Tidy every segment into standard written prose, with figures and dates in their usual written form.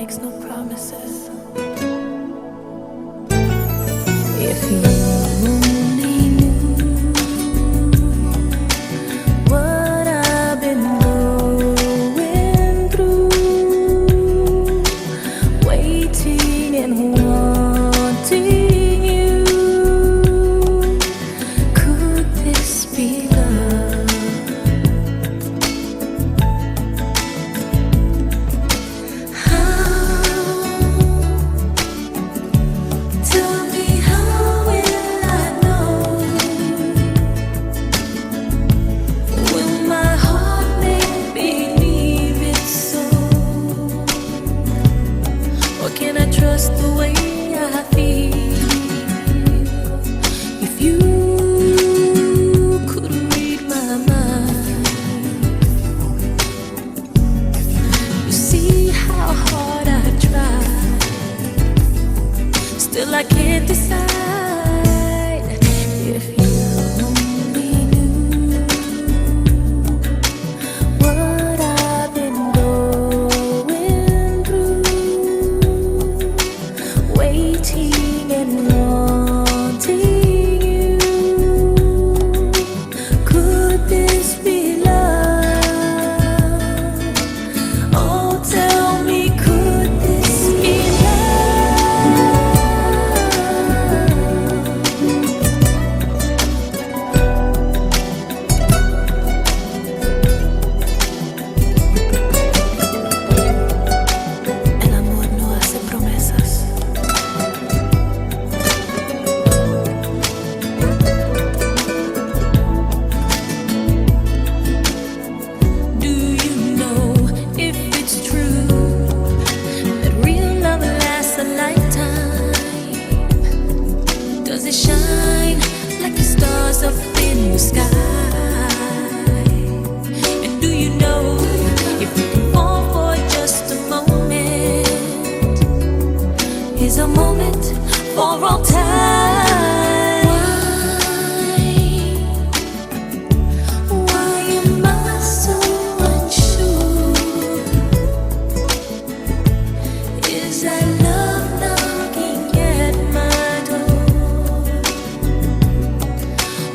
makes no promises. If you only knew what I've been going through, waiting and wanting you, could this be love? Can I trust the way I feel? If you could read my mind, you see how hard I try. Still I can't decide. If you only knew what I've been going through, waiting and wanting you, could this be love? Oh, tell me, could this be El amor no hace promesas. Do you know if it's true that real love lasts a lifetime? Does it shine like the stars up in the sky? And do you know if you can fall for just a moment? Is a moment for all time? Why am I so unsure? Is that love knocking at my door?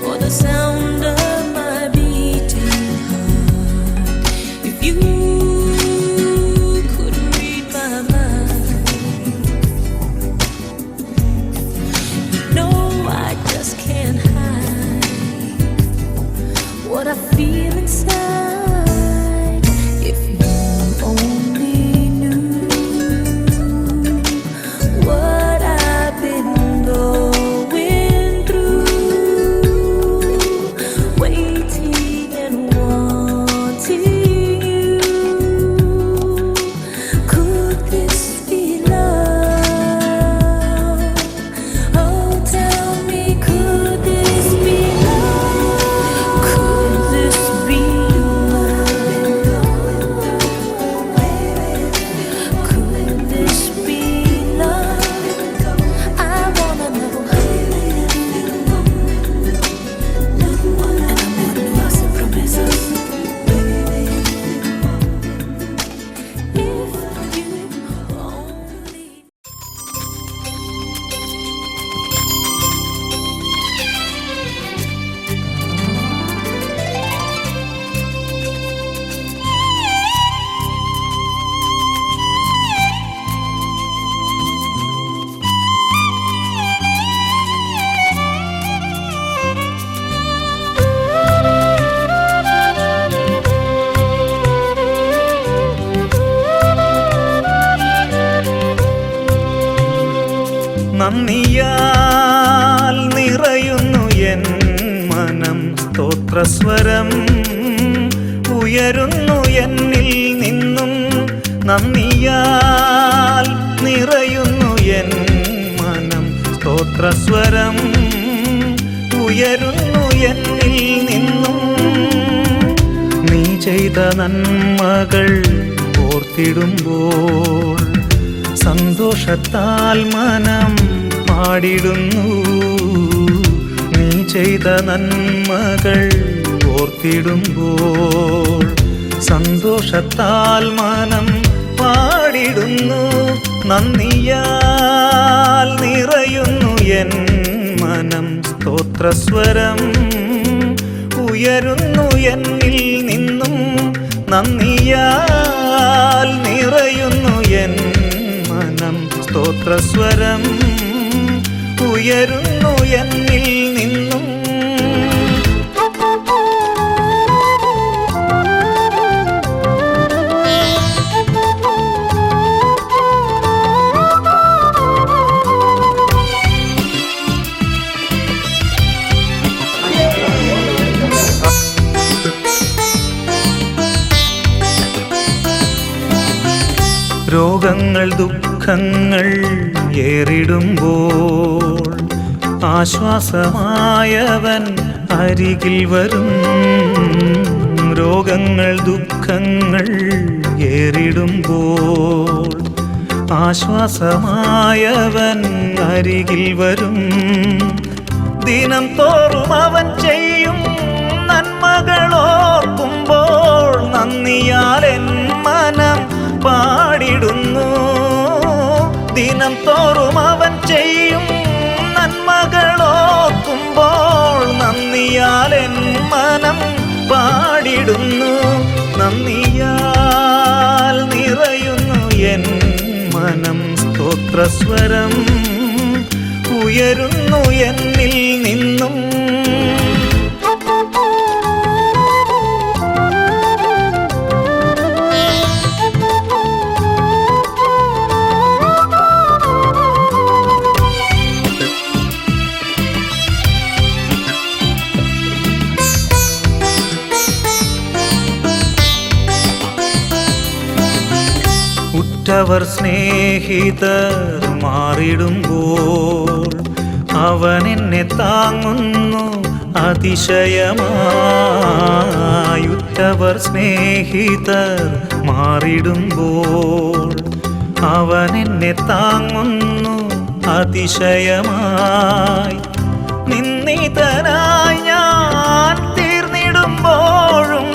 Or the sound of my beating heart? If you could read my mind, no, I just can't hide what I feel inside. If you only knew what I've been going through, waiting and wanting you, could this be love? Oh, tell me, could this be love? Could this be love? Could this be love? I wanna know. El amor no hace promesas. If you only നന്ദിയാൽ നിറയുന്നു N മനം, സ്തോത്രസ്വരം ഉയരുന്നു എന്നിൽ നിന്നും. നന്ദിയാൽ നിറയുന്നു N മനം, സ്തോത്രസ്വരം ഉയരുന്നു എന്നിൽ നിന്നും. നീ ചെയ്ത നന്മകൾ ഓർത്തിടുമ്പോൾ സന്തോഷത്താൽ മനം പാടിടുന്നു. നീ ചെയ്ത നന്മകൾ ഓർത്തിടുമ്പോൾ സന്തോഷത്താൽ മനം പാടി പാടിടുന്നു. നന്ദിയാൽ നിറയുന്നു എൻ മനം, സ്തോത്രസ്വരം ഉയരുന്നു എന്നിൽ നിന്നും. നന്ദിയാൽ നിറയുന്നു എൻ മനം, സ്തോത്രസ്വരം ഉയരുന്നു എന്നിൽ നിന്നും. രോഗങ്ങൾ ദുഃഖങ്ങൾ ഏറിടുമ്പോൾ ആശ്വാസമായവൻ അരികിൽ വരും. രോഗങ്ങൾ ദുഃഖങ്ങൾ ഏറിടുമ്പോൾ ആശ്വാസമായവൻ അരികിൽ വരും. ദിനം തോറും അവൻ ചെയ്യും നന്മകളോർക്കുമ്പോൾ നന്ദിയാൽ എൻ മനം പാടിടുന്നു. ദിനം തോറും അവൻ ചെയ്യും നന്മകളോർക്കുമ്പോൾ നന്ദിയാൽ എൻ മനം പാടിടുന്നു. നന്ദിയാൽ നിറയുന്നു എൻ മനം, സ്തോത്രസ്വരം ഉയരുന്നു എന്നിൽ നിന്നും. ഉറ്റവർ സ്നേഹിതർ മാറിടുമ്പോൾ അവൻ എന്നെ താങ്ങുന്നു അതിശയമായി. ഉറ്റവർ സ്നേഹിതർ മാറിടുമ്പോൾ അവൻ എന്നെ താങ്ങുന്നു അതിശയമായി. നിന്ദിതനായി ഞാൻ തീർന്നിടുമ്പോഴും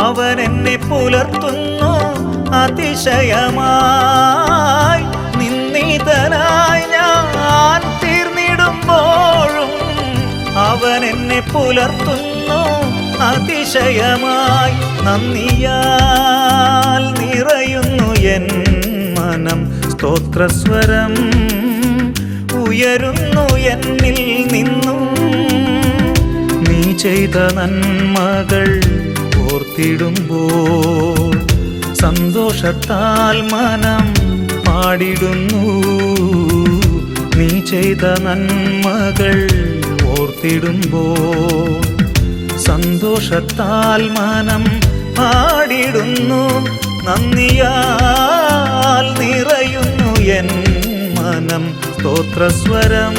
അവൻ എന്നെ പുലർത്തുന്നു അതിശയമായി. നിന്ദിതനായി ഞാൻ തീർന്നിടുമ്പോഴും അവൻ എന്നെ പുലർത്തുന്നു അതിശയമായി. നന്ദിയാൽ നിറയുന്നു എൻ മനം, സ്തോത്രസ്വരം ഉയരുന്നു എന്നിൽ നിന്നും. നീ ചെയ്ത നന്മകൾ ഓർത്തിടുമ്പോൾ സന്തോഷത്താൽ മനം പാടിടുന്നു. നീ ചെയ്ത നന്മകൾ ഓർത്തിടുമ്പോൾ സന്തോഷത്താൽ മനം പാടിടുന്നു. നന്ദിയാൽ നിറയുന്നു എൻ മനം, സ്തോത്രസ്വരം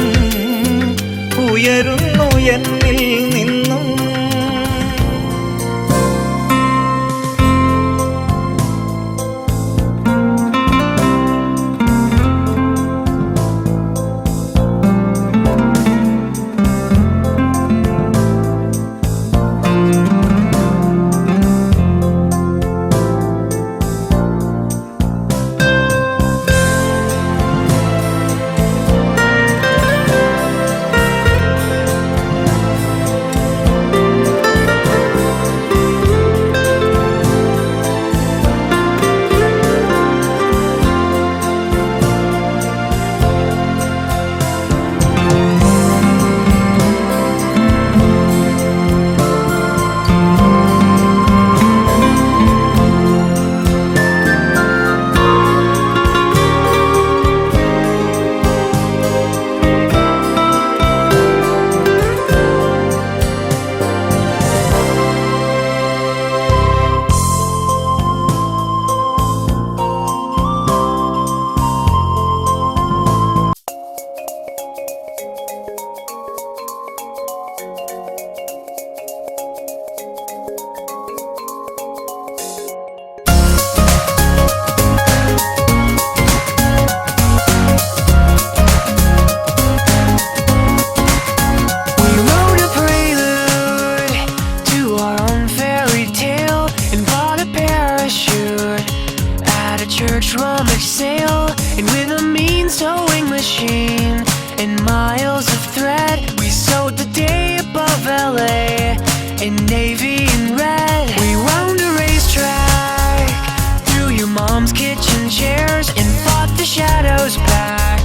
ഉയരുന്നു എന്നിൽ നിന്നും. green sewing machine and miles of thread. We sewed the day above LA in navy and red. We round a racetrack through your mom's kitchen chairs and fought the shadows back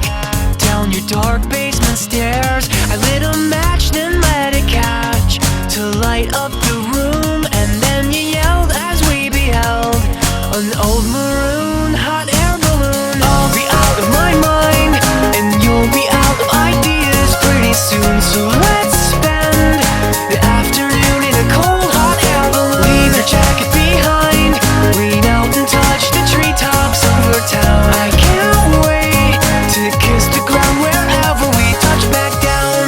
down your dark basement stairs. I lit a match, then let it catch to light up the room, and then you yelled as we beheld an old maroon hot air balloon. I'll be out of my mind and you'll be out of ideas pretty soon, so let's spend the afternoon in a cold hot air balloon. Leave your jacket behind, lean out and touch the treetops over town. I can't wait to kiss the ground wherever we touch back down.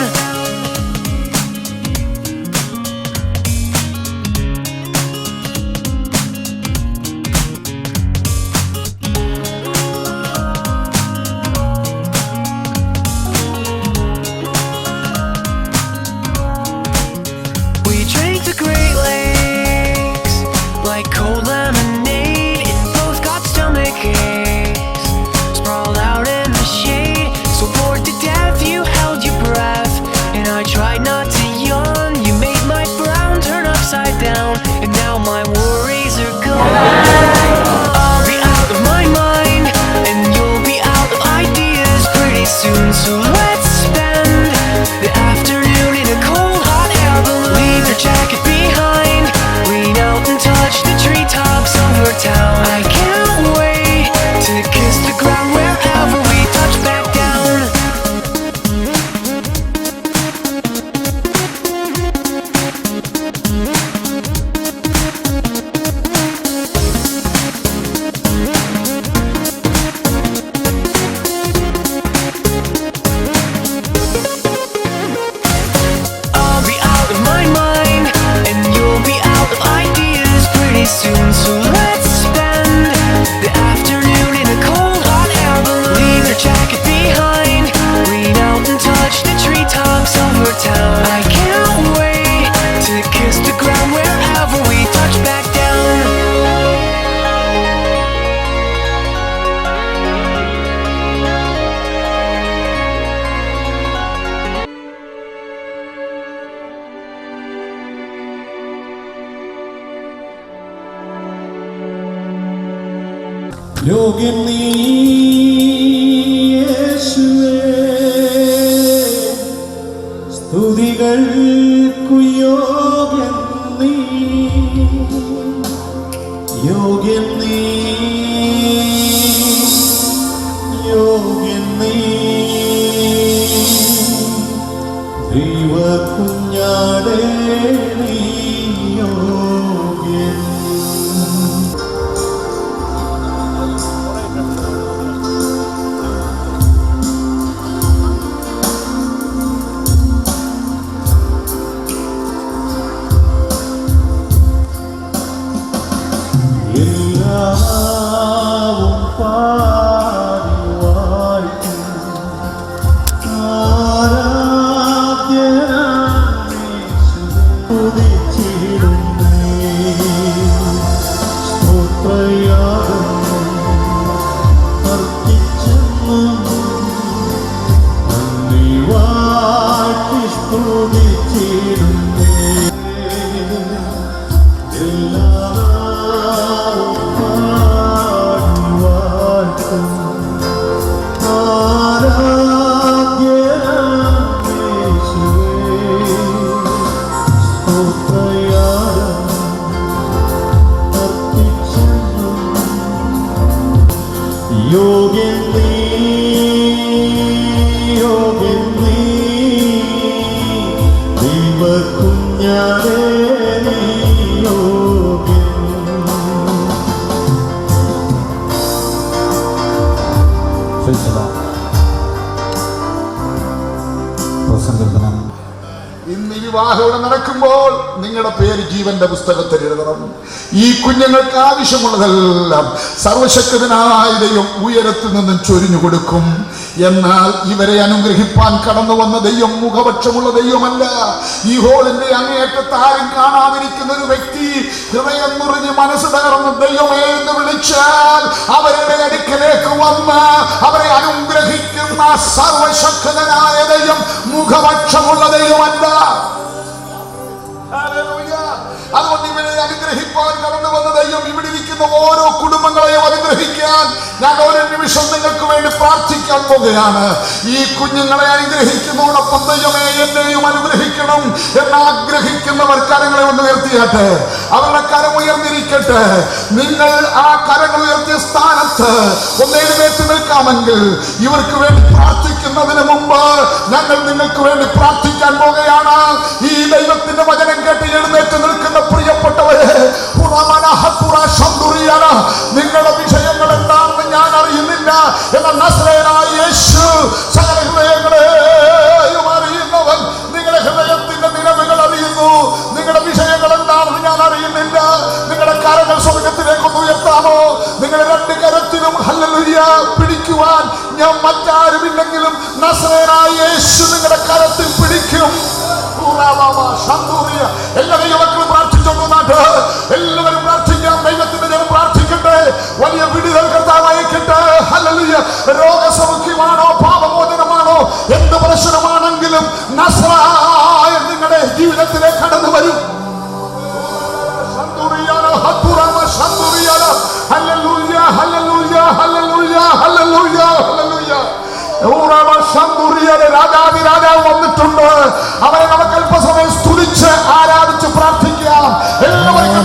We drank the Great Lakes like cold lemonade and both got stomach aches. Sprawled out in the shade, so bored to death you held your breath, and I tried not to yawn. You made my frown turn upside down, and now my worries are gone. I'll be out of my mind and you'll be out of ideas pretty soon, so let's spend the afternoon in a cold hot air balloon. Leave your jacket behind, lean out and touch the treetops over town. I can't wait to kiss the ground wherever we touch back down. I'll be out of my mind and you'll be out of ideas pretty soon, so let's spend the afternoon in a cold hot air balloon. Leave your jacket behind, lean out and touch the treetops over town. I can't wait to kiss the ground wherever we touch back down. യോഗ്യൻ നീ യേശുവേ, സ്തുതികൾക്കു യോഗ്യൻ നീ, യോഗ്യൻ നീ, യോഗ്യൻ നീ, ദൈവകുഞ്ഞാടേ നീ യോഗ്യൻ. എല്ലാവും പാടി വാഴ്ത്തും ആരാധ്യനാം യേശുവേ, സ്തുതിച്ചിടുന്നേ. സ്തോത്രയാഗം അർപ്പിച്ചെന്നും നന്ദി വാഴ്ത്തി സ്തുതിച്ചിടുന്നേ. യോഗ്യൻ നീ, യോഗ്യൻ നീ, ദൈവകുഞ്ഞാടേ നീ യോഗ്യൻ. ഇന്ന് ഈ വിവാഹം ഇവിടെ നടക്കുമ്പോൾ നിങ്ങളുടെ പേര് ജീവന്റെ പുസ്തകത്തിൽ എഴുതണം. ഈ കുഞ്ഞുങ്ങൾക്ക് ആവശ്യമുള്ളതെല്ലാം സർവശക്തനായ ദൈവം ഉയരത്തിൽ നിന്നും ചൊരിഞ്ഞു കൊടുക്കും. എന്നാൽ ഇവരെ അനുഗ്രഹിപ്പാൻ കടന്നു വന്ന ദൈവം മുഖപക്ഷമുള്ള ദൈവമല്ല. ഈ ഹോളിന്റെ അങ്ങേയറ്റത്ത് ആരും കാണാതിരിക്കുന്ന ഒരു വ്യക്തി ഹൃദയം മുറിഞ്ഞ് മനസ്സ് തകർന്ന് ദൈവമേ എന്ന് വിളിച്ചാൽ അവരുടെ അടുക്കലേക്ക് വന്ന് അവരെ അനുഗ്രഹിക്കും. ആ സർവശക്തനായ ദൈവം മുഖപക്ഷമുള്ള ദൈവമല്ല. അതുകൊണ്ട് ഇവരെ അനുഗ്രഹിക്കാൻ കടന്നു വന്ന ദൈവം ഇവിടെ ഇരിക്കുന്ന ഓരോ കുടുംബങ്ങളെയും അനുഗ്രഹിക്കാൻ ഞാൻ ഒരു നിമിഷം നിങ്ങൾക്ക് വേണ്ടി പ്രാർത്ഥിക്കാൻ പോകുകയാണ്. ഈ കുഞ്ഞുങ്ങളെ അനുഗ്രഹിക്കുന്നതോടൊപ്പം ദൈവമേ എന്നെയും അനുഗ്രഹിക്കണം എന്ന് ആഗ്രഹിക്കുന്നവർ കരങ്ങളെ ഒന്ന് ഉയർത്തിയാട്ടെ. അവരുടെ കരം ഉയർന്നിരിക്കട്ടെ. നിങ്ങൾ ആ കരങ്ങൾ ഉയർത്തിയ സ്ഥാനത്ത് ഒന്ന് എഴുന്നേറ്റ് നിൽക്കാമെങ്കിൽ ഇവർക്ക് വേണ്ടി പ്രാർത്ഥിക്കുന്നതിന് മുമ്പ് ഞങ്ങൾ നിങ്ങൾക്ക് വേണ്ടി പ്രാർത്ഥിക്കാൻ പോകുകയാണ്. ഈ ദൈവത്തിന്റെ വചനം കേട്ട് എഴുന്നേറ്റ് നിൽക്കുന്ന പ്രിയപ്പെട്ടവരെ, നിങ്ങളുടെ വിഷയങ്ങൾ എന്താണെന്ന് ഞാൻ അറിയുന്നില്ല എന്ന നസ്രയനായ യേശു സകല ഹൃദയങ്ങളെയും അറിയുന്നവൻ. നിങ്ങളുടെ ഹൃദയത്തിന്റെ നിലവുകൾ അറിയുന്നു. നിങ്ങളുടെ വിഷയങ്ങൾ എന്താണെന്ന് ഞാൻ അറിയുന്നില്ല. നിങ്ങളുടെ കരങ്ങൾ സ്വർഗത്തിലേക്കൊന്ന് ഉയർത്താമോ? നിങ്ങളുടെ രണ്ട് കരത്തിലും ഹല്ലേലൂയ പിടിക്കുവാൻ ഞാൻ മറ്റാരുമില്ലെങ്കിലും നസ്രയനായ യേശു നിങ്ങളുടെ കരത്തിൽ പിടിക്കും. എല്ലാ ദൈവമക്കളും പ്രാർത്ഥിച്ചോളൂ. നാട്ട് എല്ലാവരും പ്രാർത്ഥിക്കാം. ദൈവത്തിന്റെ ജനം പ്രാർത്ഥിക്കട്ടെ. വലിയ വിടുതൽ കർത്താവ് അയക്കട്ടെ. ഹല്ലേലൂയ. രോഗസൗഖ്യമാണോ പാപമോചനമാണോ എന്ത് പ്രശ്നമാണെങ്കിലും നസ്രായ നിങ്ങളുടെ ജീവിതത്തിലേക്ക് കടന്നു വരും. Hallelujah hallelujah hallelujah hallelujah hallelujah. രാജാവ് വന്നിട്ടുണ്ട്. അവരെ നമുക്ക് അല്പസമയം സ്തുതിച്ച് ആരാധിച്ച് പ്രാർത്ഥിക്കാം. എല്ലാവർക്കും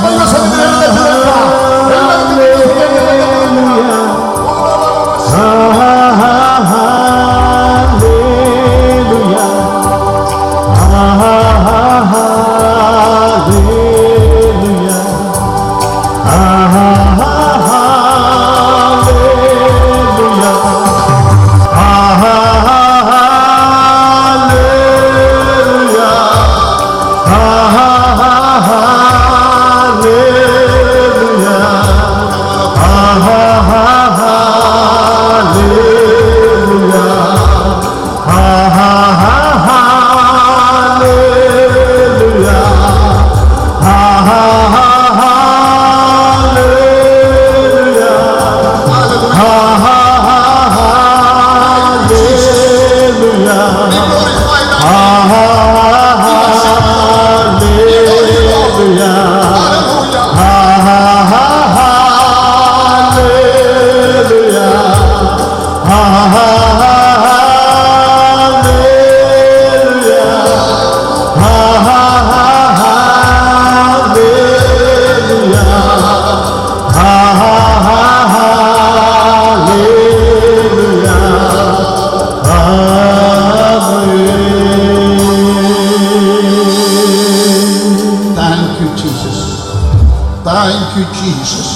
Thank you, Jesus.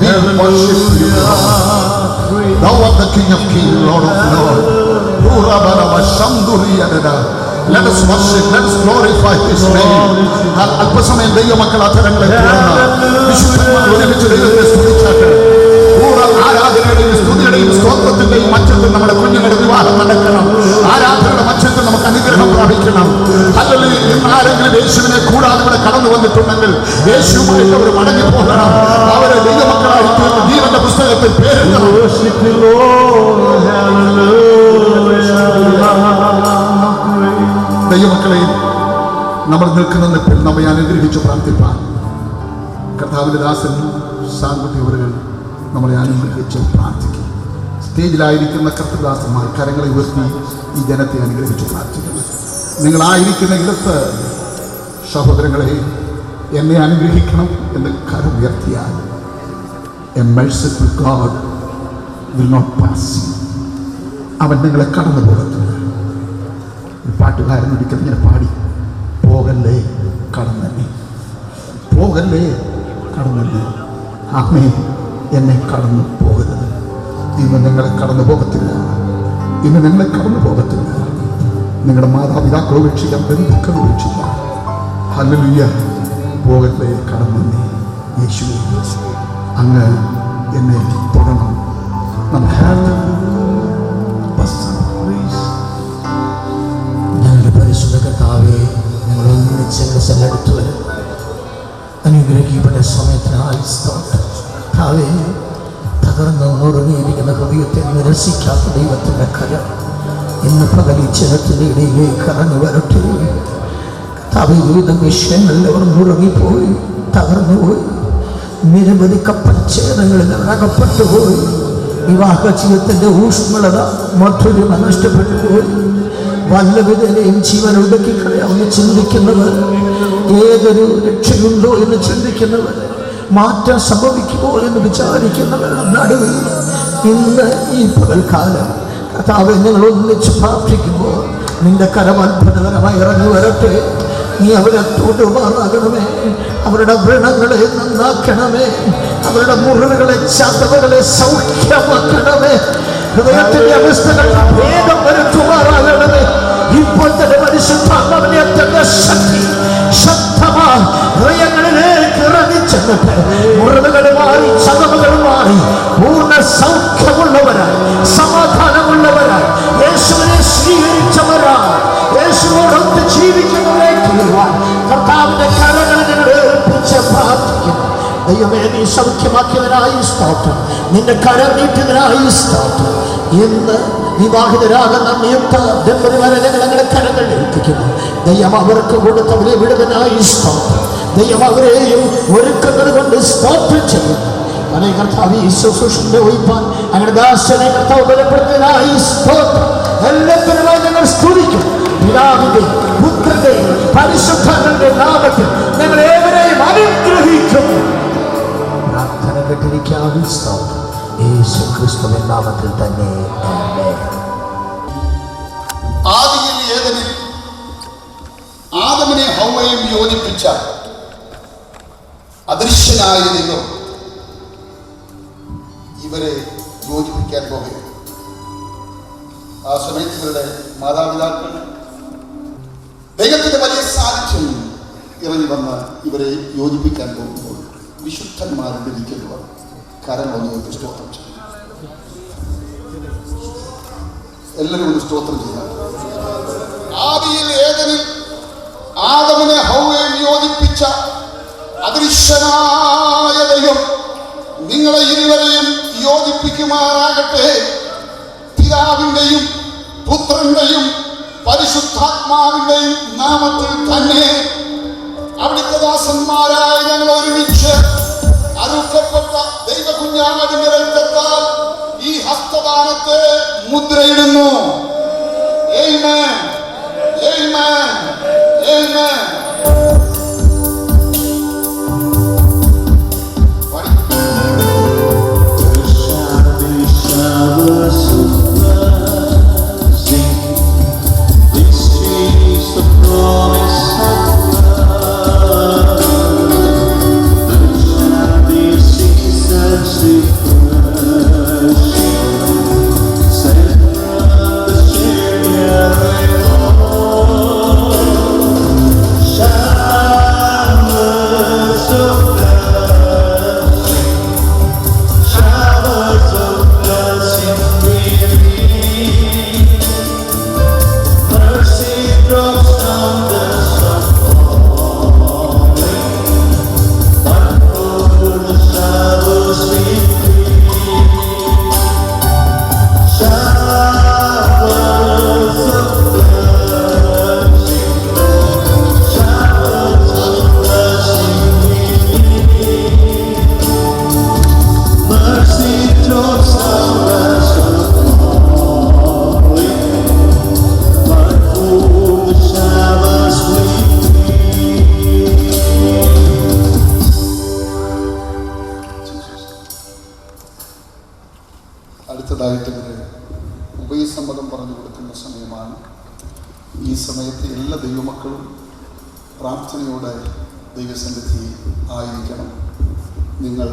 We worship you, Lord. Thou art the King of Kings, Lord of Lords. Let us worship, let us glorify His name. അല്പസമയം ദൈവമക്കൾ അധരങ്ങളെ വിശുദ്ധന്മാർ ഒരുമിച്ച് ദൈവത്തെ സ്തുതിച്ചാട്ടെ. ആരാധനയുടെയും സ്തുതിയുടെയും സ്തോത്രത്തിന്റെയും മധ്യത്തിൽ നമ്മുടെ കുഞ്ഞുങ്ങളുടെ വിവാഹം നടക്കണം. ആരാധനയുടെ മധ്യത്തിൽ നമുക്ക് അനുഗ്രഹം പ്രാപിക്കണം. അല്ലെങ്കിൽ ഇന്ന് ആരെങ്കിലും യേശുവിനെ കൂടാതെ ഇവിടെ കടന്നു വന്നിട്ടുണ്ടെങ്കിൽ യേശുവുമായിട്ട് അവർ മടങ്ങി പോകണം. അവരെ ദൈവമക്കളായി തീർന്ന് ജീവന്റെ പുസ്തകത്തിൽ പേരെഴുതണം. ദൈവമക്കളെ, നമ്മൾ നിൽക്കുന്ന നിൽപ്പിൽ നമ്മെ അനുഗ്രഹിച്ച് പ്രാർത്ഥിപ്പാൻ കർത്താവിന്റെ ദാസൻ സാങ്കേതികവരുകൾ നമ്മളെ അനുഗ്രഹിച്ച് പ്രാർത്ഥിക്കും. സ്റ്റേജിലായിരിക്കുന്ന കർത്തദാസന്മാർ കരങ്ങളെ ഉയർത്തി ഈ ജനത്തെ അനുഗ്രഹിച്ച് പ്രാർത്ഥിക്കണം. നിങ്ങളായിരിക്കുന്ന ഇടത്ത് സഹോദരങ്ങളെ എന്നെ അനുഗ്രഹിക്കണം എന്ന് കരം ഉയർത്തിയാൽ a merciful God will not pass you. അവൻ നിങ്ങളെ കടന്നു പോകത്തില്ല. ഒരു പാട്ടുകാരൻ ഒരിക്കൽ ഇങ്ങനെ പാടി, പോകല്ലേ കടന്നല്ലേ, പോകല്ലേ കടന്നല്ലേ. ആമേ, എന്നെ കടന്നു പോകരുത്. ഇന്ന് നിങ്ങളെ കടന്നു പോകത്തില്ല. ഇന്ന് നിങ്ങളെ കടന്നു പോകത്തില്ല. നിങ്ങളുടെ മാതാപിതാക്കൾ ഉപേക്ഷിക്കാം, ബന്ധുക്കൾ ഉപേക്ഷിക്കാം. ഹല്ലേലൂയ. പോകല്ലേ കടന്നല്ലേ. യേശുവേ, അങ്ങ് എന്നെ തൊടണം. ഞങ്ങളുടെ പരിശുദ്ധ കർത്താവേ, ഞങ്ങൾ ഒന്നിച്ച് സെല്ലടുത്തു വരും. അനുഗ്രഹിക്കപ്പെട്ട സമയത്തിനായി സ്തോത്രം. കർത്താവേ, തകർന്നു തകർന്നുറങ്ങിയിരിക്കുന്ന ഹൃദയത്തെ നിരസിക്കാത്ത ദൈവത്തിൻ്റെ കരം ഇന്ന് പകൽ ഈ ജനത്തിൻ്റെ ഇടയിലേക്ക് ഇറങ്ങി വരട്ടെ. കർത്താവേ, വിവിധ വിഷയങ്ങളിൽ അവർ മുറുകിപ്പോയി, തകർന്നുപോയി. നിരവധി കപ്പച്ചേതങ്ങളിൽ അകപ്പെട്ടുപോയി. വിവാഹ ജീവിതത്തിൻ്റെ ഊഷ്മളത മധുരിമ നഷ്ടപ്പെട്ടു പോയി. വല്ലവിധേനയും ജീവൻ ഒടുക്കിക്കളയാമെന്ന് ചിന്തിക്കുന്നവർ, ഏതൊരു രക്ഷയുണ്ടോ എന്ന് ചിന്തിക്കുന്നവർ, മാറ്റം സംഭവിക്കുമോ എന്ന് വിചാരിക്കുന്നവരുടെ നടുവിൽ ഇന്ന് ഈ പകൽക്കാലം കർത്താവേ, ഞങ്ങൾ ഒന്നിച്ച് പ്രാർത്ഥിക്കുമ്പോൾ നിന്റെ കരം അത്ഭുതകരമായി ഇറങ്ങി വരട്ടെ. നീ അവരെ തൊടുമാറാകണമേ. അവരുടെ വ്രണങ്ങളെ നന്നാക്കണമേ. അവരുടെ മുറിവുകളെ, ചതവുകളെ സൗഖ്യമാക്കണമേ. ഹൃദയത്തിന്റെ അവസ്ഥകൾ വേഗം വരുത്തുമാറാകണമേ. ഇപ്പോൾ തന്നെ പരിശുദ്ധാത്മാവിന്റെ അത്യന്ത ശക്തി ശക്തമായി ഹൃദയങ്ങളിലേക്ക് ഇറങ്ങിച്ചെന്നിട്ട് മുറിവുകളുമായി, ചതവുകളുമായി പൂർണ്ണ സൗഖ്യമുള്ളവരായി, സമാധാനമുള്ളവരായി, യേശുവിനെ സ്വീകരിച്ചവരായി, യേശുവോടൊത്ത് ജീവിക്കുന്നവരെ കർത്താവിന്റെ കരങ്ങളിൽ നിങ്ങൾ ഏൽപ്പിച്ച് പ്രാർത്ഥിക്കുന്നു. ദൈവമേ, നീ സൗഖ്യമാക്കിയവനായി സ്തോത്രം, നിന്റെ കരം നീട്ടിയവനായി സ്തോത്രം. ഇന്ന് വിവാഹിതരാകുന്ന നിയുക്ത ദമ്പതിമാരെ ഞങ്ങളുടെ കരങ്ങൾ ഏൽപ്പിക്കുന്നു. ദൈവം അവർക്ക് കൊടുത്തവരെ വിടുതനായി സ്തോത്രം. ദൈവം അവരെയും ഒരുക്കുന്നത് കൊണ്ട് സ്തോത്രം ചെയ്യുന്നു. അനേ കർത്താവ് ഈ ശുശ്രൂഷന്റെ ഒഴിപ്പാൻ അങ്ങനെ ദാസനെ കർത്താവ് ബലപ്പെടുന്നതിനായി സ്തോത്രം. എല്ലാത്തിനുമായി ഞങ്ങൾ സ്തുതിക്കും. പിതാവിന്റെ പുത്രന്റെ പരിശുദ്ധന്റെ നാമത്തിൽ ഞങ്ങൾ ഏവരെയും അനുഗ്രഹിക്കും. പ്രാർത്ഥന കേട്ടിരിക്കാതെ സ്തോത്രം. യേശു ക്രിസ്തുവിൻ നാമത്തിൽ തന്നെ ആമേൻ. ആദിയിൽ ഏദനിൽ ആദമിനെ ഹൗവയും യോജിപ്പിച്ച അദൃശ്യനായ ദൈവം ഇവരെ യോജിപ്പിക്കാൻ പോകുകയാണ്. ആ സമയത്ത് ഇവരുടെ മാതാപിതാക്കൾ ദൈവത്തിന്റെ വലിയ സാന്നിധ്യം ഇറങ്ങി വന്ന് ഇവരെ യോജിപ്പിക്കാൻ പോകുമ്പോൾ വിശുദ്ധന്മാരുടെ ഇരിക്കുന്നവർ കരം വന്നു സ്തോത്രം ചെയ്യും. എല്ലാവരും ഒന്ന് സ്തോത്രം ചെയ്യാം. ആദിയിൽ ഏദനിൽ ആദമിനെ ഹൗവയും യോജിപ്പിച്ച അദൃശ്യനായ ദൈവം നിങ്ങളെ ഇരുവരെയും യോജിപ്പിക്കുമാറാകട്ടെ. പിതാവിന്റെയും പുത്രന്റെയും പരിശുദ്ധാത്മാവിന്റെയും നാമത്തിൽ തന്നെ. അവിടുത്തെ ദാസന്മാരായ ഞങ്ങൾ ഒരുമിച്ച് അറുക്കപ്പെട്ട ദൈവകുഞ്ഞാമതിന്റെ രക്തത്താൽ ഈ ഹസ്തദാനത്തെ മുദ്രയിടുന്നു. ആമേൻ, ആമേൻ, ആമേൻ. അടുത്തതായിട്ട് ഉഭയസമ്മതം പറഞ്ഞു കൊടുക്കുന്ന സമയമാണ്. ഈ സമയത്ത് എല്ലാ ദൈവമക്കളും പ്രാർത്ഥനയോടെ ദൈവസന്നിധി ആയിരിക്കണം. നിങ്ങൾ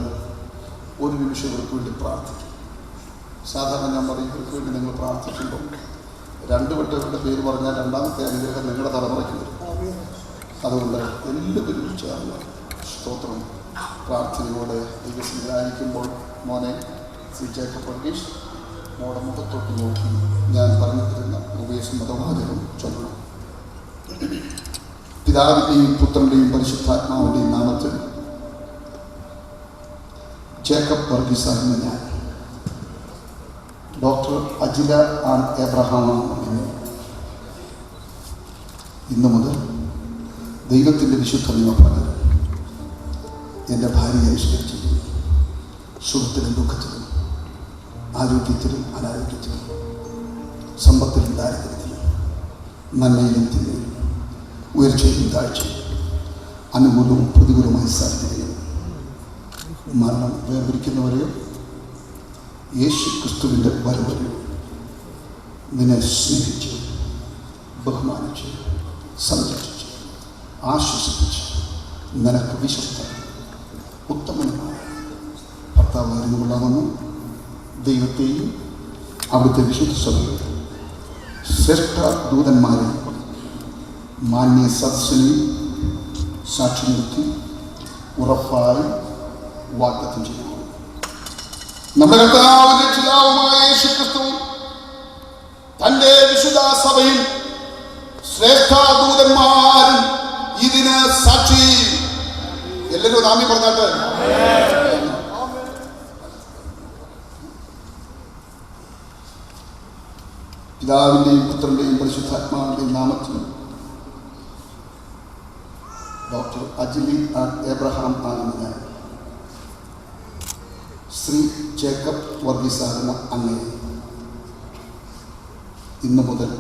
ഒരു നിമിഷം ഇവർക്ക് വേണ്ടി പ്രാർത്ഥിക്കും. സാധാരണ ഞാൻ പറയും, ഇവർക്ക് വേണ്ടി നിങ്ങൾ പ്രാർത്ഥിക്കുമ്പോൾ രണ്ട് വട്ടവരുടെ പേര് പറഞ്ഞാൽ രണ്ടാമത്തെ അനുഗ്രഹം നിങ്ങളുടെ തലമുറയ്ക്ക് വരും. അതുകൊണ്ട് എല്ലാവരും ചേർന്ന് സ്തോത്രം പ്രാർത്ഥനയോടെ ദൈവസന്നിധി ആയിരിക്കുമ്പോൾ മോനെ ശ്രീ ജേക്കബ് വർഗീസ് മോടെ മുഖത്തോട്ട് നോക്കി ഞാൻ പറഞ്ഞു തരുന്ന ഉപദേശമതവാചകം ചൊല്ലണം. പിതാവിൻ്റെയും പുത്രൻ്റെയും പരിശുദ്ധാത്മാവിൻ്റെയും നാമത്തിൽ ജേക്കബ് വർഗീസ് എന്ന ഞാൻ ഡോക്ടർ അജില ആൻ എബ്രഹാമാണ് ഇന്നു മുതൽ ദൈവത്തിൻ്റെ വിശുദ്ധ നിയമപ്രകാരം എൻ്റെ ഭാര്യയെ അനുഷ്ഠിച്ചിരിക്കുന്നു. സുഖത്തിലും ദുഃഖത്തിലും, ആരോഗ്യത്തിലും അനാരോഗ്യത്തിലും, സമ്പത്തിലും ദാരിദ്ര്യത്തിലും, നന്മയിലും തിന്മയിലും, ഉയർച്ചയിലും താഴ്ചയിലും, അനുകൂലവും പ്രതികൂലമായ സാഹചര്യങ്ങളും മരണം വേർതിരിക്കുന്നവരെയോ യേശു ക്രിസ്തുവിൻ്റെ വരവരെയോ നിന്നെ സ്നേഹിച്ച്, ബഹുമാനിച്ച്, സംരക്ഷിച്ച്, ആശ്വസിപ്പിച്ച് നിനക്ക് വിശ്വസ്ത ഉത്തമനുമായ ഭർത്താവായിരുന്നു കൊള്ളാമെന്നും ദൈവത്തെയും അവിടുത്തെ വിശുദ്ധ സഭയും ശ്രേഷ്ഠ ദൂതന്മാരെയും മാന്യ സദസ്സിനെയും സാക്ഷി നിർത്തി ഉറപ്പായി വാഗ്ദത്തം ചെയ്യുന്നു. നമ്മുടെ കർത്താവും രക്ഷിതാവുമായ യേശു ക്രിസ്തു തൻ്റെ വിശുദ്ധ സഭയും ശ്രേഷ്ഠ ദൂതന്മാരും ഇതിന് സാക്ഷി. എല്ലാവരും നാമി പറഞ്ഞാട്ട്. പിതാവിൻ്റെയും പുത്രൻ്റെയും പരിശുദ്ധാത്മാവിൻ്റെയും നാമത്തിൽ ഡോക്ടർ അജിലി ആൻ എബ്രഹാം ആണെന്ന് ഞാൻ ശ്രീ ജേക്കബ് വർഗീസാകുന്ന അങ്ങയെ ഇന്നു മുതൽ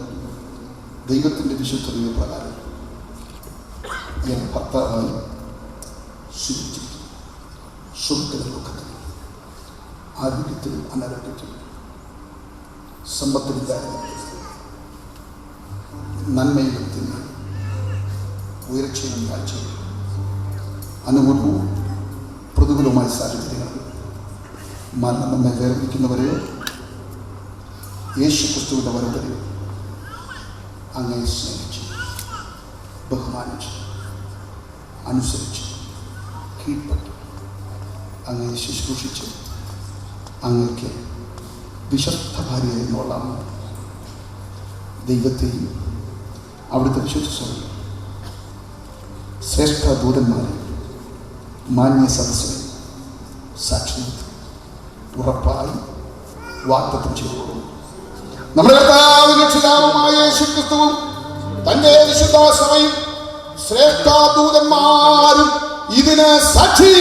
ദൈവത്തിൻ്റെ വിശുദ്ധ നിയമപ്രകാരം എൻ ഭർത്താവായി സ്വീകരിച്ചിരിക്കുന്നു. സുഖത്തിലും ദുഃഖത്തിലും, ആരോഗ്യത്തിലും അനാരോഗ്യത്തിലും, സമ്പത്തിലും ദാരിദ്ര്യത്തിലും, നന്മയിലും തിന്മയിലും, ഉയർച്ചയിലും താഴ്ചയിലും, അനുകൂലവും പ്രതികൂലവുമായ സാഹചര്യങ്ങളിൽ മരണം നമ്മെ വേർതിരിക്കുന്നവരെയോ യേശു ക്രിസ്തുവിൻ്റെ വരവരെയോ അങ്ങയെ സ്നേഹിച്ച്, ബഹുമാനിച്ച്, അനുസരിച്ച്, കീഴ്പ്പെട്ട്, അങ്ങയെ ശുശ്രൂഷിച്ച് അങ്ങയ്ക്ക് വിശ്വസ്ത ഭാര്യയായി കൊള്ളാമോ ദൈവത്തെയും അവിടുത്തെ വിശുദ്ധ സഭയും ശ്രേഷ്ഠ ദൂതന്മാരെ മാന്യ സദസ്സിനെ സാക്ഷി ഉറപ്പായി വാഗ്ദത്തം ചെയ്തു. നമ്മുടെ കർത്താവും രക്ഷിതാവുമായ യേശു ക്രിസ്തുവും തന്റെ വിശുദ്ധ സഭയും ശ്രേഷ്ഠ ദൂതന്മാരും ഇതിന് സാക്ഷി.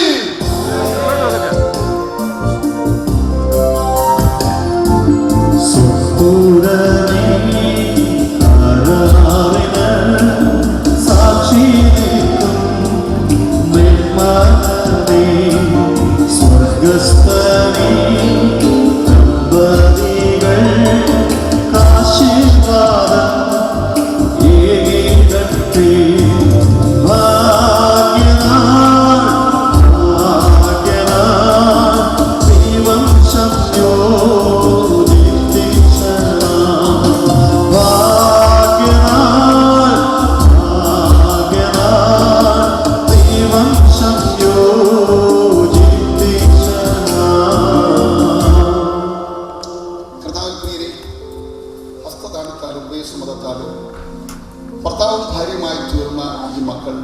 ഭർത്താവും ഭാര്യയുമായി തീർന്ന ഈ മക്കൾ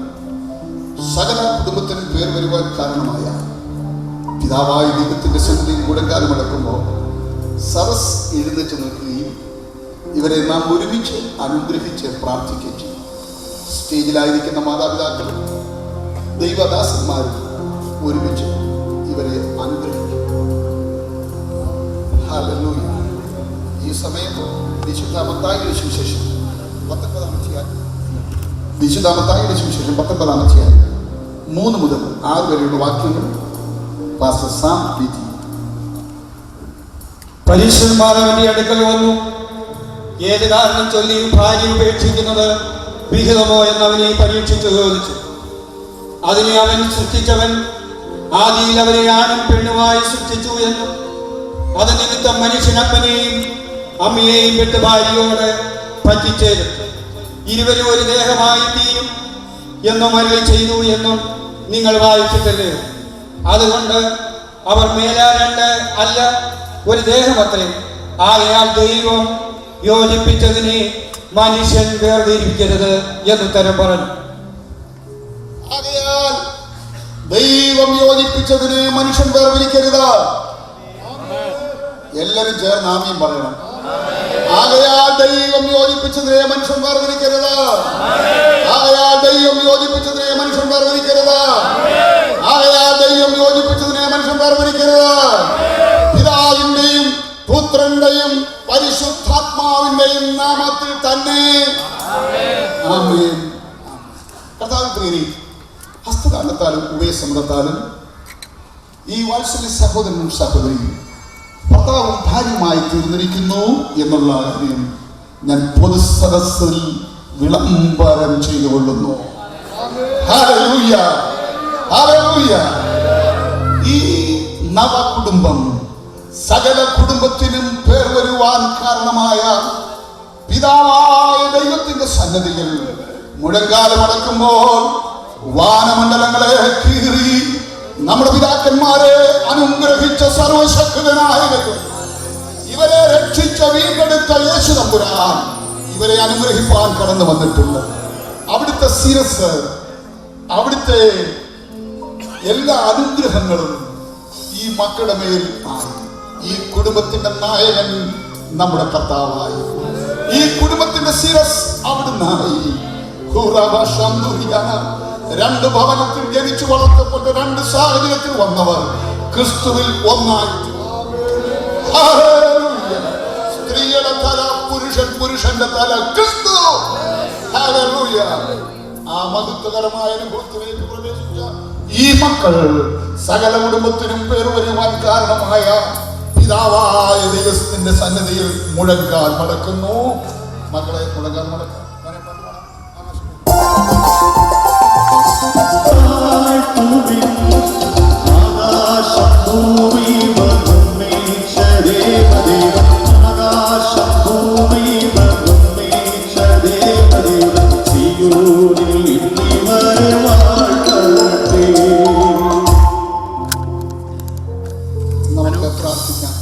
സകല കുടുംബത്തിനും പേർ വരുവാൻ കാരണമായ പിതാവായ ദൈവത്തിന്റെ സന്നിധിയിൽ കൂടങ്കാലം അടക്കുമ്പോൾ സദസ് എഴുന്നേറ്റ് നിൽക്കുകയും ഇവരെ നാം ഒരുമിച്ച് അനുഗ്രഹിച്ച് പ്രാർത്ഥിക്കുകയും ചെയ്യും. സ്റ്റേജിലായിരിക്കുന്ന മാതാപിതാക്കളും ദൈവദാസന്മാരും ഒരുമിച്ച് ഇവരെ അനുഗ്രഹിക്കും. ഹല്ലേലൂയ. ഈ സമയം വിശുദ്ധ മത്തായിയുടെ സുവിശേഷം 19 3 മുതൽ 6 വരെയുള്ള വാക്യങ്ങൾ പാസ്റ്റർ സാം പീറ്റി. പരീക്ഷന്മാർ അവന്റെ അടുക്കൽ വന്നു. ഏത് കാരണം ചൊല്ലി ഭാര്യ ഉപേക്ഷിക്കുന്നത് വിഹിതമോ എന്നവനെ പരീക്ഷിച്ചു ചോദിച്ചു. അതിനെ അവൻ സൃഷ്ടിച്ചവൻ ആദിയിൽ അവരെ ആണും പെണ്ണുമായി സൃഷ്ടിച്ചു എന്നും അത് നിമിത്തം മനുഷ്യൻ അപ്പനെയും അമ്മയെയും വിട്ട് ഭാര്യയോട് പറ്റിച്ചേരും, ഇരുവരും ഒരു ദേഹമായി തീരും എന്നും അരുളി ചെയ്തു എന്നും നിങ്ങൾ വായിച്ചിട്ടല്ലേ? അതുകൊണ്ട് അവർ മേലാ രണ്ട് അല്ല, ഒരു ദേഹമത്രേ. ആകയാൽ ദൈവം യോജിപ്പിച്ചതിനെ മനുഷ്യൻ വേർതിരിക്കരുത് എന്നുത്തരം പറഞ്ഞു. ആകയാൽ ദൈവം യോജിപ്പിച്ചതിനെ മനുഷ്യൻ വേർതിരിക്കരുത്. എല്ലാരും ചേർന്ന് ആമീൻ പറയണം. ആകയാൽ ദൈവം യോജിപ്പിച്ചതിനെ മനുഷ്യൻ വേർതിരിക്കരുത്. ആകയാൽ ദൈവം യോജിപ്പിച്ചതിനെ മനുഷ്യൻ വേർതിരിക്കരുത്. ആകയാൽ ദൈവം യോജിപ്പിച്ചതിനെ മനുഷ്യൻ വേർതിരിക്കരുത്. പിതാവിന്റെയും പുത്രന്റെയും പരിശുദ്ധാത്മാവിന്റെയും നാമത്തിൽ തന്നെ ആമേൻ. കർത്താവിൻ പ്രിയരെ, ഹസ്തദാനത്താലും ഉഭയസമ്മതത്താലും ഈ വാത്സല്യ സഹോദരനും സഹോദരിയും ഭർത്താവും ഭാര്യയുമായി തീർന്നിരിക്കുന്നു എന്നുള്ള കാര്യം ഞാൻ പൊതുസദസ്സിൽ വിളംബരം ചെയ്തുകൊള്ളുന്നു. Hallelujah, hallelujah. ഈ നവകുടുംബം സകല കുടുംബത്തിനും പേർ വരുവാൻ കാരണമായ പിതാവായ ദൈവത്തിന്റെ സന്നദ്ധിയിൽ മുഴങ്കാലമടക്കുമ്പോൾ വാനമണ്ഡലങ്ങളെ കീറി നമ്മുടെ പിതാക്കന്മാരെ അനുഗ്രഹിച്ച സർവശക്തനായ ദൈവം, ഇവരെ രക്ഷിച്ച വീണ്ടെടുത്ത യേശു തമ്പുരാൻ ഇവരെ അനുഗ്രഹിപ്പാൻ കടന്നു വന്നിട്ടുണ്ട്. അവിടുത്തെ ശിരസ്, അവിടുത്തെ എല്ലാ അനുഗ്രഹങ്ങളും ഈ മക്കളുടെ മേൽ ആയി. ഈ കുടുംബത്തിന്റെ നായകൻ നമ്മുടെ കർത്താവായി. ഈ കുടുംബത്തിന്റെ ശിരസ് അവിടുന്നായി. രണ്ട് ഭവനത്തിൽ ജനിച്ചു വളർത്തപ്പെട്ട രണ്ട് സാഹചര്യത്തിൽ വന്നവർ ക്രിസ്തുവിൽ ഒന്നായിട്ട്. സ്ത്രീയുടെ തല പുരുഷൻ, പുരുഷന്റെ തല ക്രിസ്തു. ഹല്ലേലൂയ. ആ മഹത്വകരമായ അനുഭവത്തിലേക്ക് പ്രവേശിച്ച ഈ മക്കൾ സകല കുടുംബത്തിനും പേർ വരുവാൻ കാരണമായ പിതാവായ ദൈവത്തിന്റെ സന്നിധിയിൽ മുഴങ്കാൽ മടക്കുന്നു. മക്കളെ മുഴങ്കാൽ മടക്കാം. നമുക്ക് പ്രാർത്ഥിക്കാം.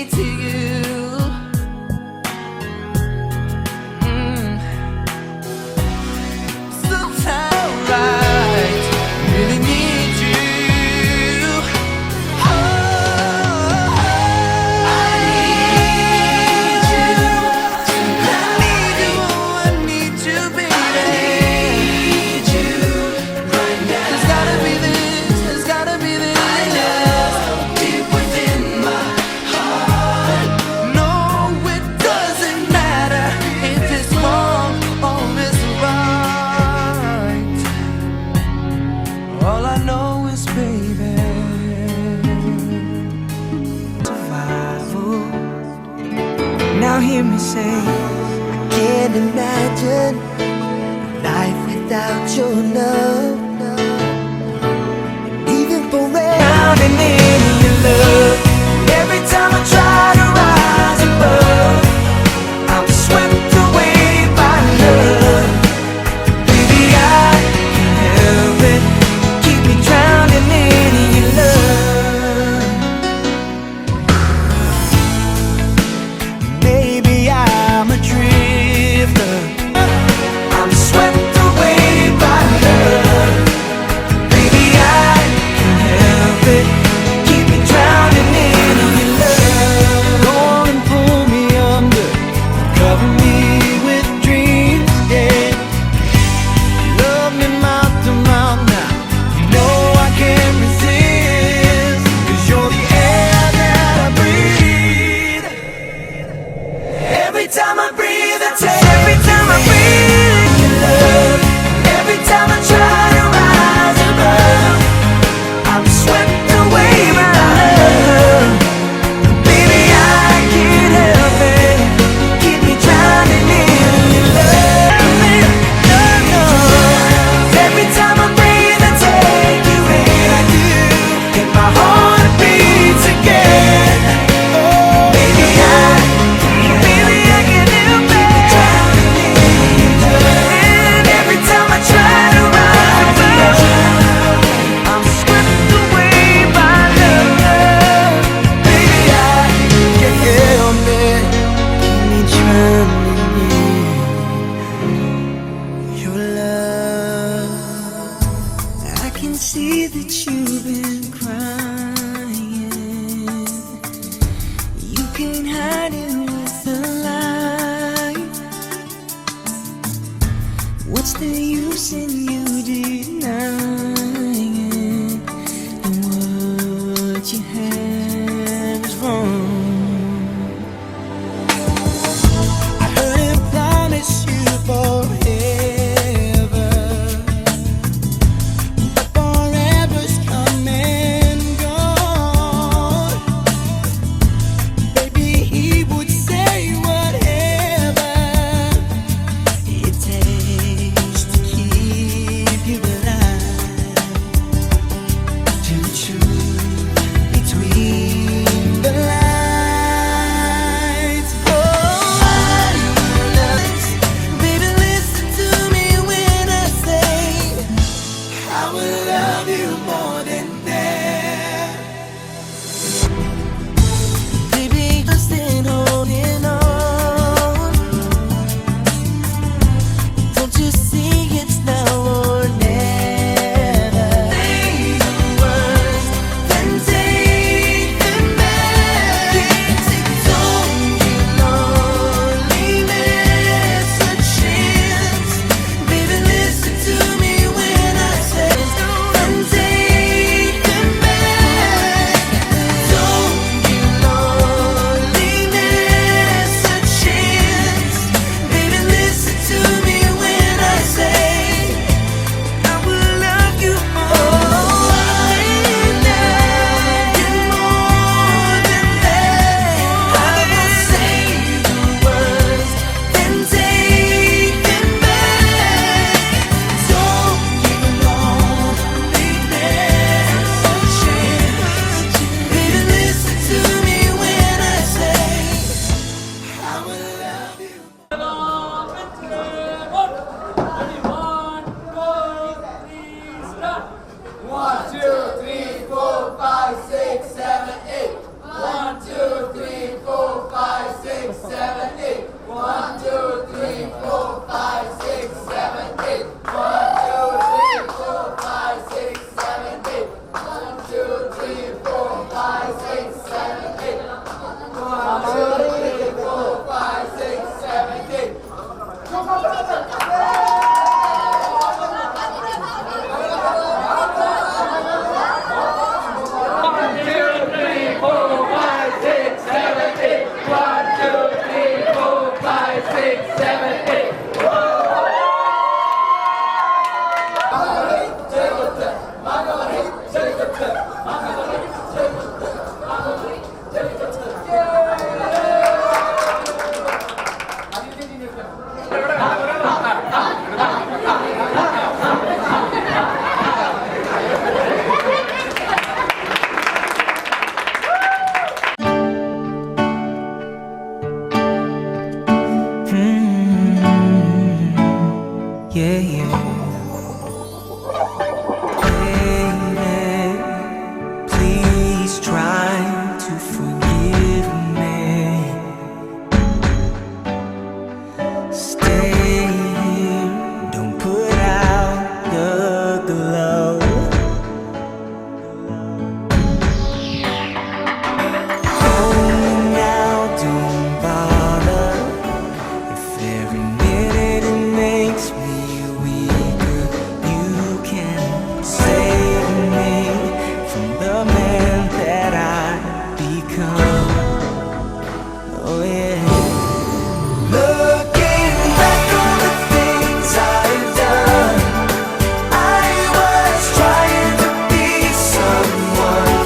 to you. Sometimes right, really need you. Oh, I need you. I need you, baby. I need you right now. There's gotta be this. There's gotta be this. I know deep within my heart. No, it doesn't matter if it's wrong or it's right. All I know is, baby, survival. Now hear me say, I can't imagine life without your love. And even forever, drowning in your love. Every time I try to rise above, I'm swept away by love. Baby, I can't help it. Keep me drowning in your love. Maybe I'm a drifter. I'm swept away by love. Baby, I can't help it. Keep me drowning in your love. Go on and pull me under, cover me with dreams, yeah. Love me mouth to mouth now. You know I can't resist, 'cause you're the air that I breathe. Every time I breathe, I take. Every time I breathe your love. Every time I try to rise above, I'm swept away by love. Baby, I can't help it. Keep me drowning in your love. No. Every time I breathe, I take you in. I do. And my heart beats again. Baby, I can't help it. Please try to forgive me. Stay here, don't put out the glow. Oh, now don't bother. If every minute it makes me weaker, you can save me from the man that I become. Oh yeah. Looking back on the things I've done, I was trying to be someone.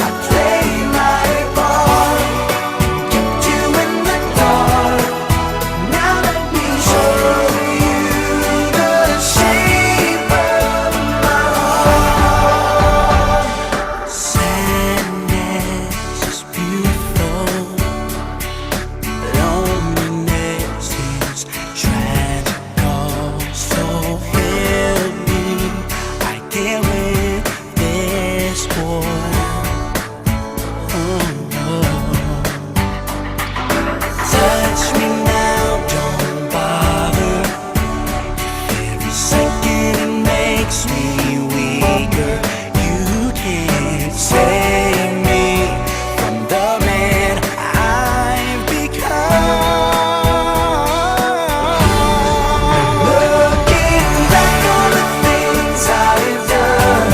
I played my part, kept you in the dark. Now let me show you the shape of my heart. Sadness is beautiful, loneliness is tragical. So help me, I get with this boy. Touch me now, don't bother. Every second it makes me weaker. You can't save me from the man I've become. Looking back on the things I've done,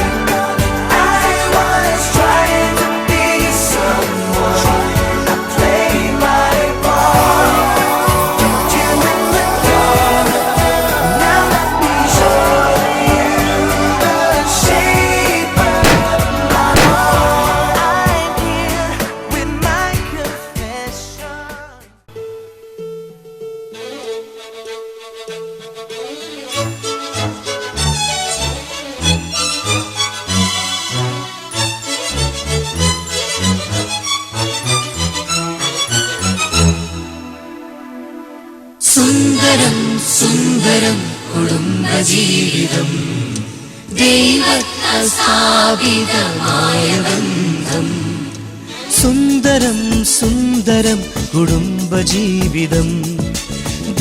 I was trying to be someone. I played my part, kept you in the dark. Now let me show you the shape of my heart. I'm here with my confession. സുന്ദരം സുന്ദരം കുടുംബജീവിതം ദൈവത്താൽ സ്ഥാപിതമായ ബന്ധം. സുന്ദരം സുന്ദരം കുടുംബജീവിതം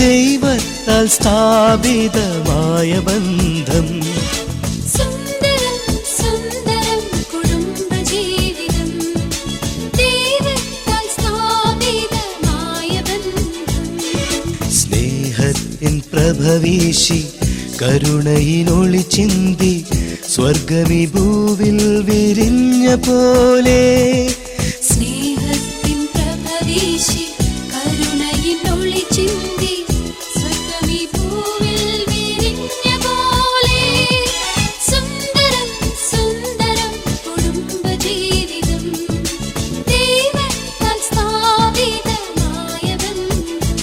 ദൈവത്താൽ സ്ഥാപിതമായ ബന്ധം. സുന്ദരം സുന്ദരം കുടുംബജീവിതം ദൈവത്താൽ സ്ഥാപിതമായ ബന്ധം. സ്നേഹത്തിൻ പ്രഭവീശി കരുണയിലൊളി ചിന്തി സ്വർഗമീ ഭൂവിൽ വിരിഞ്ഞ പോലെ. സ്നേഹത്തിൻ പ്രഭവീശി കരുണയിലൊളി ചിന്തി സ്വർഗ്ഗമീ ഭൂവിൽ വിരിഞ്ഞ പോലെ. സുന്ദരം സുന്ദരം കുടുംബജീവിതം ദൈവത്താൽ സ്ഥാപിതമായ ബന്ധം.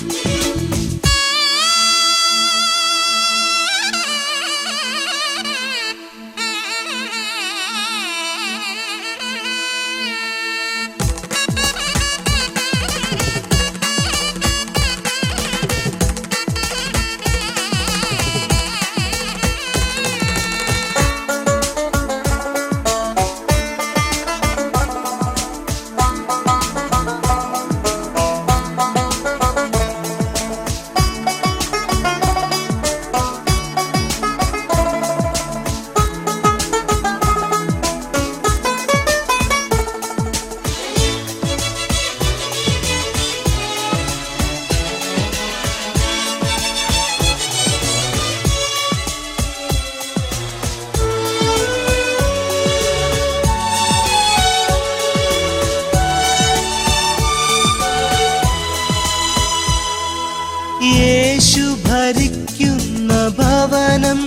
യേശു ഭരിക്കുന്ന ഭവനം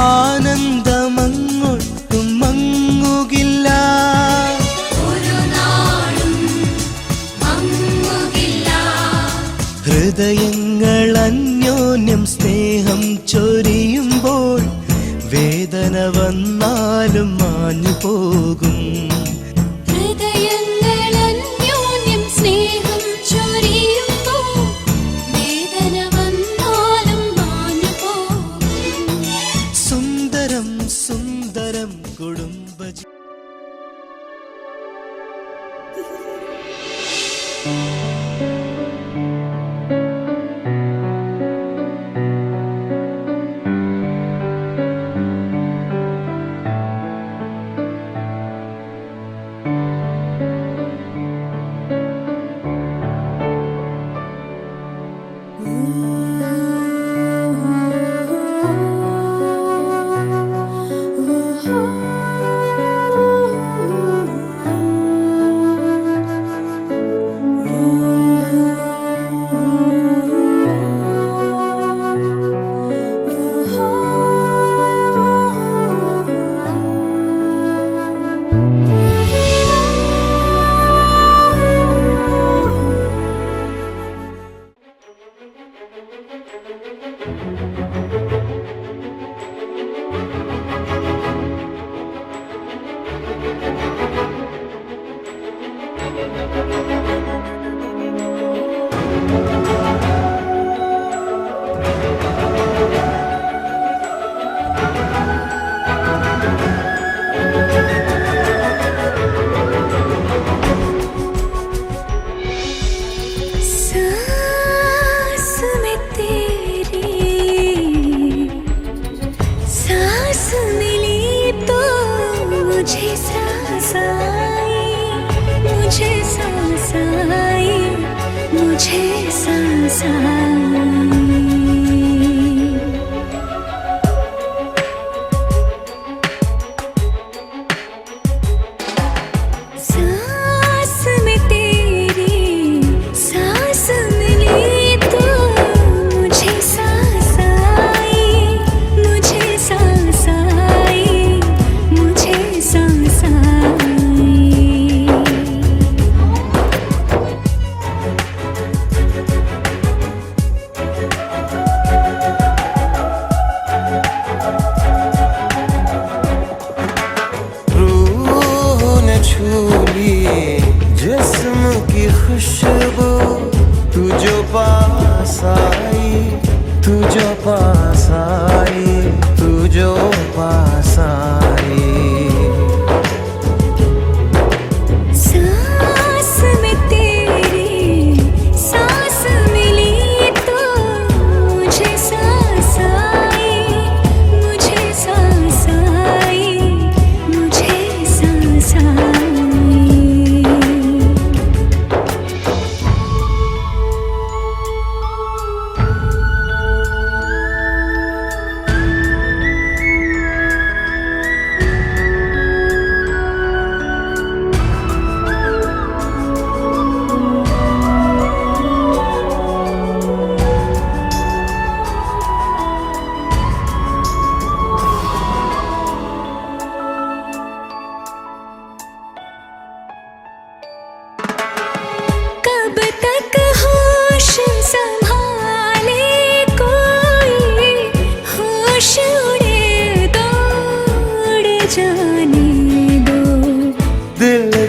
ആനന്ദമങ്ങൊട്ടും മങ്ങുകില്ല. ഹൃദയങ്ങൾ അന്യോന്യം സ്നേഹം ചൊരിയുമ്പോൾ വേദന വന്നാലും മാഞ്ഞു പോകും. സുന്ദരം സുന്ദരം കുടുംബജീവിതം.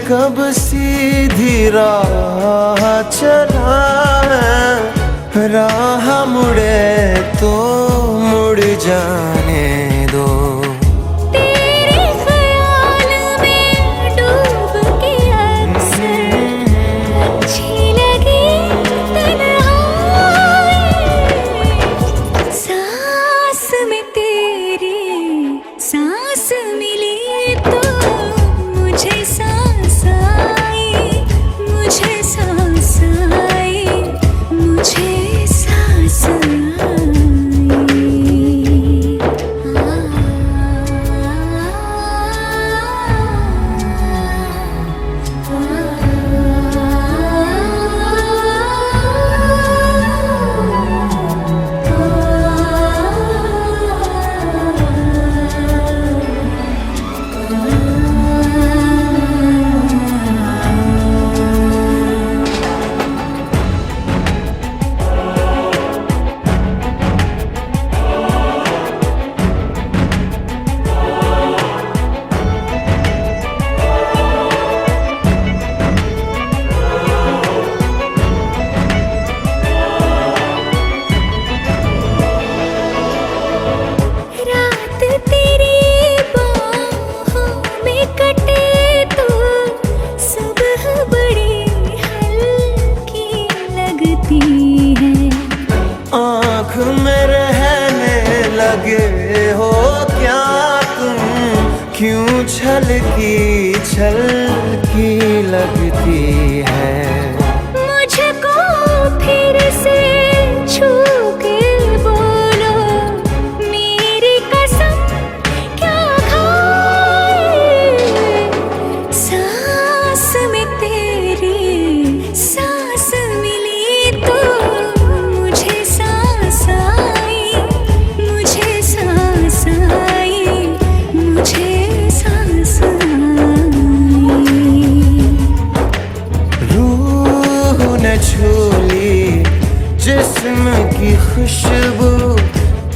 कब सीधी राह चला है, राह मुड़े तो मुड़ जाने दो। तेरे ख्याल में डूब के अक्सर अच्छी लगी तन्हाई, सांस में तेरी सांस मिली तो मुझे सांस आई, मुझे सांस आई, मुझे सांस आई। लगती है। मुझको फिर से छू के बोलो मेरी कसम क्या खाए। सांस में तेरी सांस मिली तो मुझे सांस आई, मुझे सांस आई, मुझे सांस आई। रूह ने छूली जिस्म की खुशबू,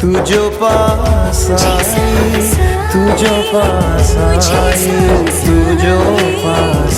तू जो पास आई, तू जो पास आई, तू जो पास